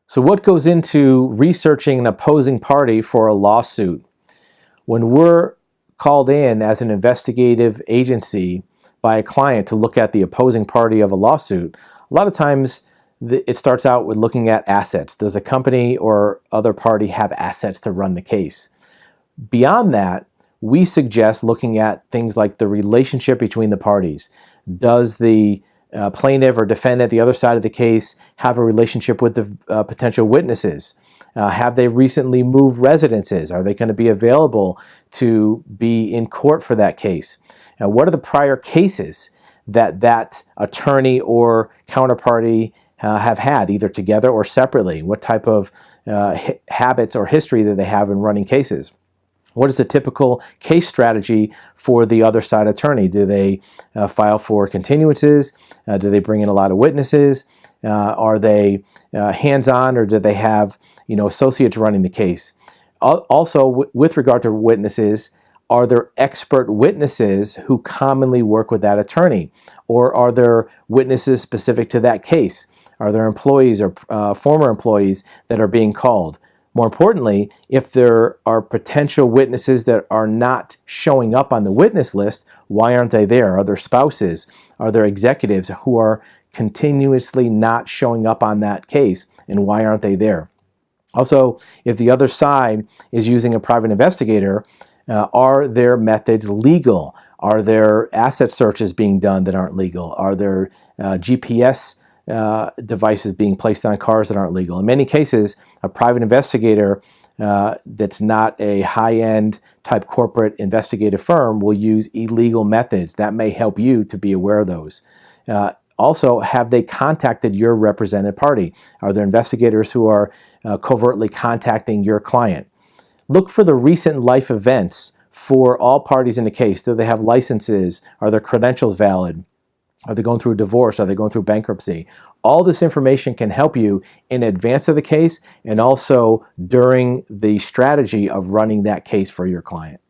So what goes into researching an opposing party for a lawsuit? When we're called in as an investigative agency by a client to look at the opposing party of a lawsuit, a lot of times it starts out with looking at assets. Does a company or other party have assets to run the case? Beyond that, we suggest looking at things like the relationship between the parties. Does the plaintiff or defendant, the other side of the case, have a relationship with the potential witnesses? Have they recently moved residences? Are they going to be available to be in court for that case? What are the prior cases that attorney or counterparty have had, either together or separately? What type of habits or history do they have in running cases? What is the typical case strategy for the other side attorney? Do they file for continuances? Do they bring in a lot of witnesses? Are they hands-on, or do they have associates running the case? Also, with regard to witnesses, are there expert witnesses who commonly work with that attorney? Or are there witnesses specific to that case? Are there employees or former employees that are being called? More importantly, if there are potential witnesses that are not showing up on the witness list, why aren't they there? Are there spouses? Are there executives who are continuously not showing up on that case, and why aren't they there? Also, if the other side is using a private investigator, are their methods legal? Are there asset searches being done that aren't legal? Are there GPS devices being placed on cars that aren't legal? In many cases, a private investigator that's not a high-end type corporate investigative firm will use illegal methods. That may help you to be aware of those. Also, have they contacted your represented party? Are there investigators who are covertly contacting your client? Look for the recent life events for all parties in the case. Do they have licenses? Are their credentials valid? Are they going through a divorce? Are they going through bankruptcy? All this information can help you in advance of the case and also during the strategy of running that case for your client.